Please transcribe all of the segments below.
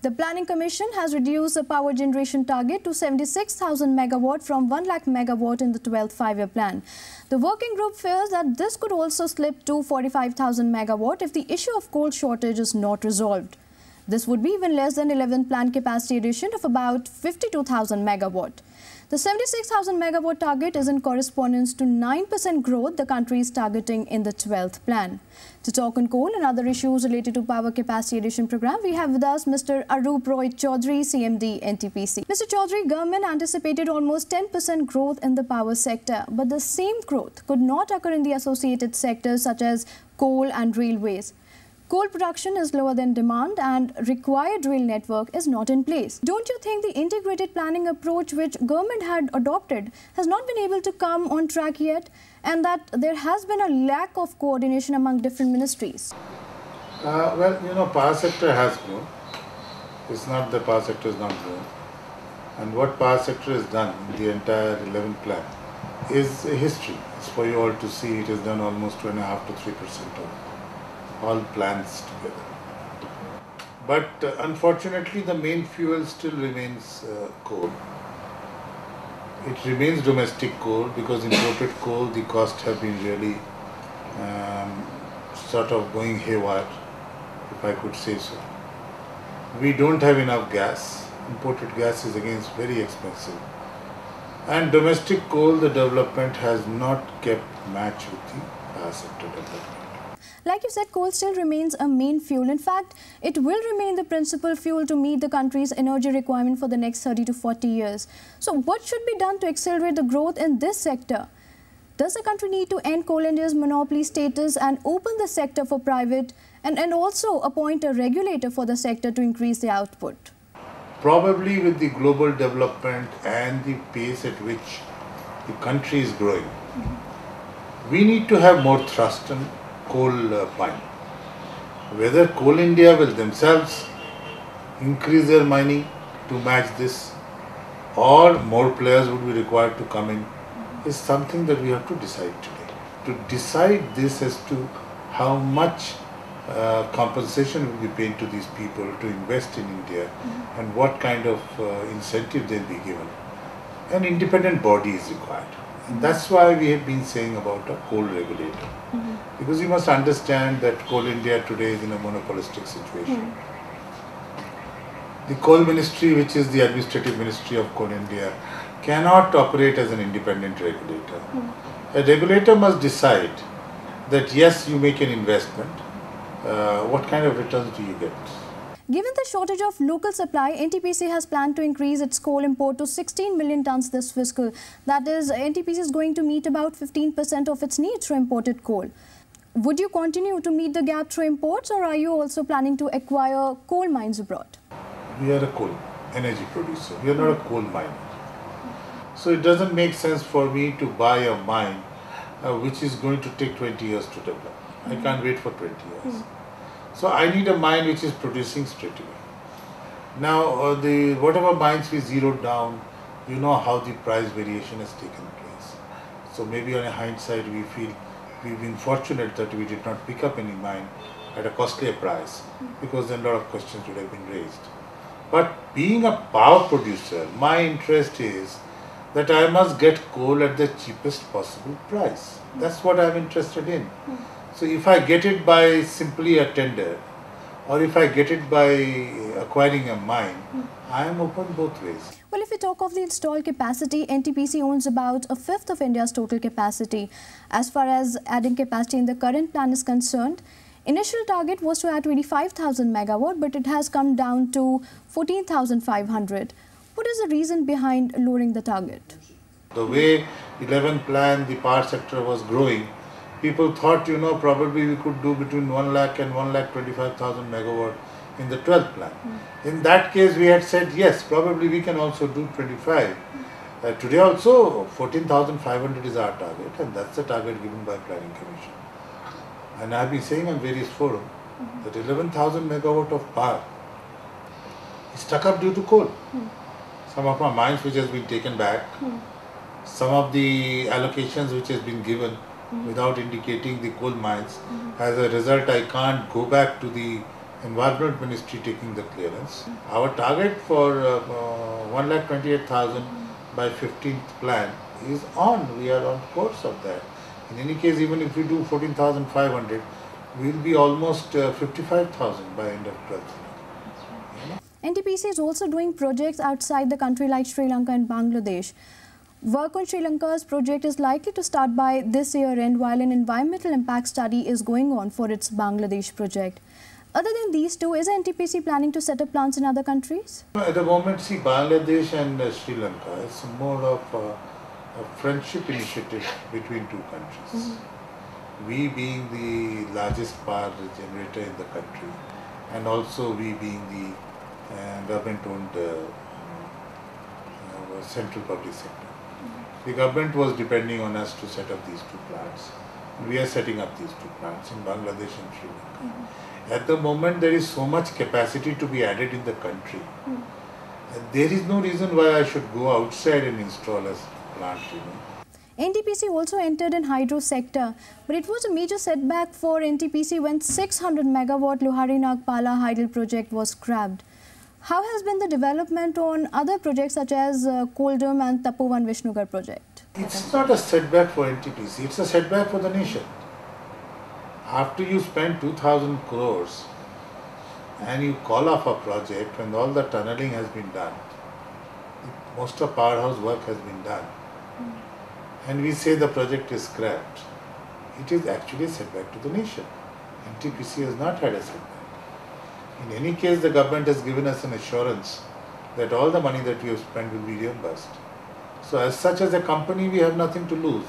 The Planning Commission has reduced the power generation target to 76,000 megawatt from 1 lakh megawatt in the 12th five-year plan. The working group fears that this could also slip to 45,000 megawatt if the issue of coal shortage is not resolved. This would be even less than 11 planned capacity addition of about 52,000 megawatt. The 76,000 megawatt target is in correspondence to 9% growth the country is targeting in the 12th plan. To talk on coal and other issues related to power capacity addition program, we have with us Mr. Arup Choudhury, CMD, NTPC. Mr. Choudhury, government anticipated almost 10% growth in the power sector, but the same growth could not occur in the associated sectors such as coal and railways. Coal production is lower than demand and required rail network is not in place. Don't you think the integrated planning approach which government had adopted has not been able to come on track yet, and that there has been a lack of coordination among different ministries? Power sector has grown. It's not the power sector is not grown. And what power sector has done in the entire 11th plan is a history. It's for you all to see. It has done almost 2.5 to 3% of all plans together. But unfortunately, the main fuel still remains coal. It remains domestic coal because imported coal, the costs have been really sort of going haywire, if I could say so. We don't have enough gas. Imported gas is again very expensive. And domestic coal, the development has not kept match with the power sector development. Like you said, coal still remains a main fuel. In fact, it will remain the principal fuel to meet the country's energy requirement for the next 30 to 40 years. So what should be done to accelerate the growth in this sector? Does the country need to end Coal India's monopoly status and open the sector for private and also appoint a regulator for the sector to increase the output? Probably with the global development and the pace at which the country is growing, we need to have more thrust on coal mine. Whether Coal India will themselves increase their mining to match this, or more players would be required to come in, is something that we have to decide today. To decide this as to how much compensation will be paid to these people to invest in India and what kind of incentive they'll be given. An independent body is required. And that's why we have been saying about a coal regulator. Because you must understand that Coal India today is in a monopolistic situation. The Coal Ministry, which is the administrative ministry of Coal India, cannot operate as an independent regulator. A regulator must decide that yes, you make an investment, what kind of returns do you get? Given the shortage of local supply, NTPC has planned to increase its coal import to 16 million tons this fiscal. That is, NTPC is going to meet about 15% of its needs through imported coal. Would you continue to meet the gap through imports, or are you also planning to acquire coal mines abroad? We are a coal energy producer. We are not a coal miner. So it doesn't make sense for me to buy a mine which is going to take 20 years to develop. I can't wait for 20 years. So I need a mine which is producing straight away. Now, whatever mines we zeroed down, you know how the price variation has taken place. So maybe on a hindsight, we feel we've been fortunate that we did not pick up any mine at a costlier price, because then a lot of questions would have been raised. But being a power producer, my interest is that I must get coal at the cheapest possible price. That's what I'm interested in. So if I get it by simply a tender, or if I get it by acquiring a mine, I am open both ways. Well, if we talk of the installed capacity, NTPC owns about a fifth of India's total capacity. As far as adding capacity in the current plan is concerned, initial target was to add 25,000 megawatt, but it has come down to 14,500. What is the reason behind lowering the target? The way 11th plan, the power sector was growing, people thought, probably we could do between 1 lakh and 1,25,000 megawatt in the 12th plan. In that case, we had said, yes, probably we can also do 25. Today also, 14,500 is our target, and that's the target given by Planning Commission. And I have been saying on various forums that 11,000 megawatt of power is stuck up due to coal. Some of my mines which has been taken back, some of the allocations which has been given without indicating the coal mines. As a result, I can't go back to the Environment Ministry taking the clearance. Our target for 1,28,000 by 15th plan is on. We are on course of that. In any case, even if we do 14,500, we will be almost 55,000 by end of 12th. NTPC is also doing projects outside the country like Sri Lanka and Bangladesh. Work on Sri Lanka's project is likely to start by this year end, while an environmental impact study is going on for its Bangladesh project. Other than these two, is NTPC planning to set up plants in other countries? At the moment, see, Bangladesh and Sri Lanka is more of a friendship initiative between two countries. We being the largest power generator in the country, and also we being the government-owned central public sector. The government was depending on us to set up these two plants. We are setting up these two plants in Bangladesh and Sri Lanka. At the moment, there is so much capacity to be added in the country. There is no reason why I should go outside and install a plant. NTPC also entered in hydro sector, but it was a major setback for NTPC when 600 megawatt Choudhury Nagpala hydel project was scrapped. How has been the development on other projects such as Koldam and Tapovan Vishnugarh project? It's not a setback for NTPC, it's a setback for the nation. After you spend 2,000 crores and you call off a project when all the tunneling has been done, most of powerhouse work has been done, and we say the project is scrapped, it is actually a setback to the nation. NTPC has not had a setback. In any case, the government has given us an assurance that all the money that we have spent will be reimbursed. So as such, as a company, we have nothing to lose.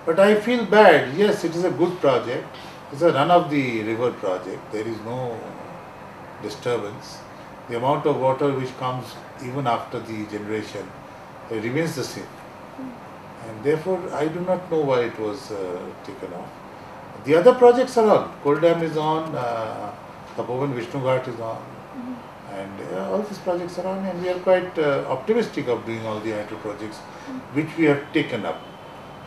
But I feel bad. Yes, it is a good project. It's a run-of-the-river project. There is no disturbance. The amount of water which comes even after the generation remains the same. And therefore, I do not know why it was taken off. The other projects are on. Koldam is on, Tapovan Vishnugarh is on, and all these projects are on, and we are quite optimistic of doing all the hydro projects which we have taken up.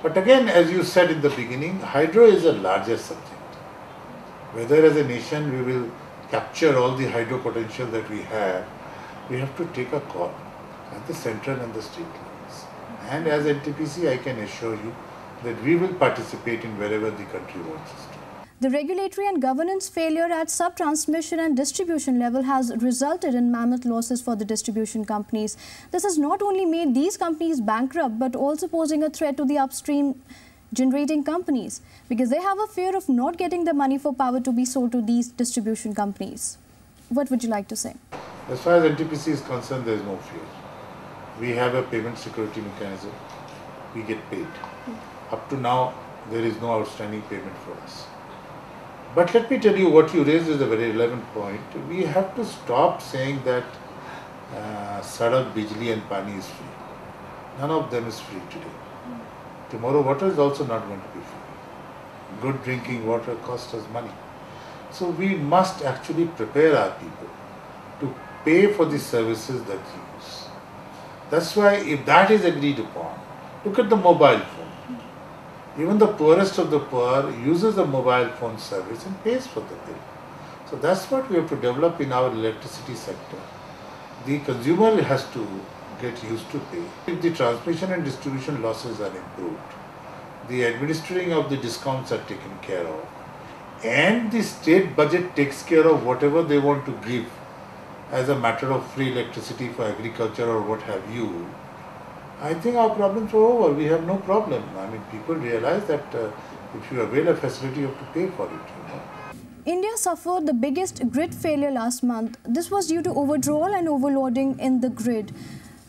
But again, as you said in the beginning, hydro is a larger subject. Whether as a nation we will capture all the hydro potential that we have to take a call at the central and the state levels. And as NTPC, I can assure you that we will participate in wherever the country wants us to. The regulatory and governance failure at sub-transmission and distribution level has resulted in mammoth losses for the distribution companies. This has not only made these companies bankrupt, but also posing a threat to the upstream generating companies, because they have a fear of not getting the money for power to be sold to these distribution companies. What would you like to say? As far as NTPC is concerned, there is no fear. We have a payment security mechanism. We get paid. Up to now, there is no outstanding payment for us. But let me tell you, what you raised is a very relevant point. We have to stop saying that Sadak, Bijli and Pani is free. None of them is free today. Tomorrow, water is also not going to be free. Good drinking water costs us money. So we must actually prepare our people to pay for the services that they use. That's why, if that is agreed upon, look at the mobile phone. Even the poorest of the poor uses a mobile phone service and pays for the bill. So that's what we have to develop in our electricity sector. The consumer has to get used to pay. If the transmission and distribution losses are improved, the administering of the discounts are taken care of, and the state budget takes care of whatever they want to give as a matter of free electricity for agriculture or what have you, I think our problems are over. We have no problem. I mean, people realize that if you avail a facility, you have to pay for it. India suffered the biggest grid failure last month. This was due to overdrawal and overloading in the grid.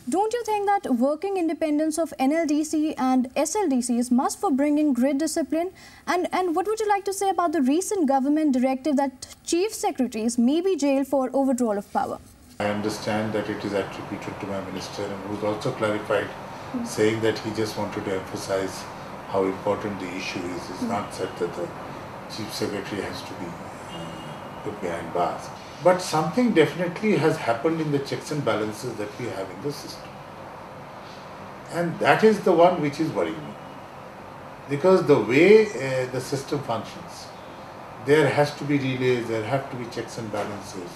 Don't you think that working independence of NLDC and SLDC is must for bringing grid discipline? And what would you like to say about the recent government directive that chief secretaries may be jailed for overdrawal of power? I understand that it is attributed to my minister, and who has also clarified, saying that he just wanted to emphasize how important the issue is. It's not said that the chief secretary has to be put behind bars. But something definitely has happened in the checks and balances that we have in the system. And that is the one which is worrying me. Because the way the system functions, there has to be relays, there have to be checks and balances.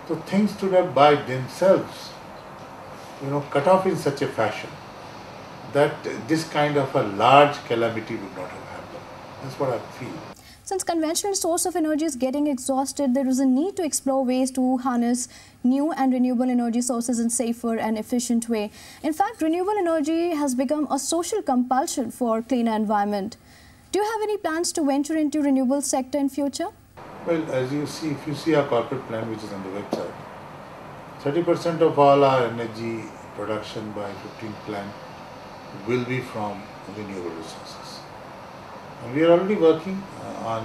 So things stood up by themselves, cut off in such a fashion that this kind of a large calamity would not have happened. That's what I feel. Since conventional source of energy is getting exhausted, there is a need to explore ways to harness new and renewable energy sources in safer and efficient way. In fact, renewable energy has become a social compulsion for cleaner environment. Do you have any plans to venture into renewable sector in future? Well, as you see, if you see our corporate plan, which is on the website, 30% of all our energy production by 15th plan will be from renewable resources. And we are already working on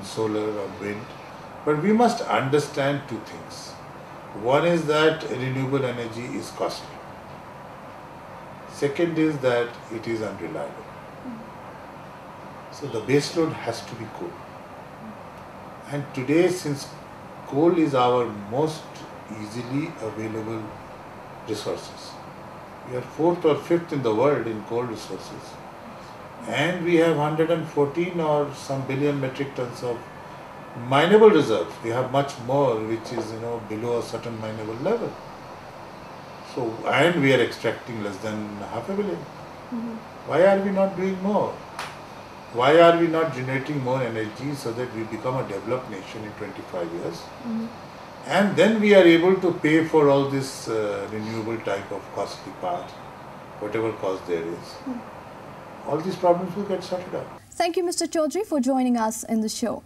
solar, on wind. But we must understand two things. One is that renewable energy is costly. Second is that it is unreliable. So the base load has to be coal. And today, since coal is our most easily available resources, we are 4th or 5th in the world in coal resources. And we have 114 or some billion metric tons of mineable reserves. We have much more which is below a certain mineable level. So, and we are extracting less than 500 million. Why are we not doing more? Why are we not generating more energy so that we become a developed nation in 25 years? And then we are able to pay for all this renewable type of costly part, whatever cost there is. All these problems will get sorted out. Thank you, Mr. Choudhury, for joining us in the show.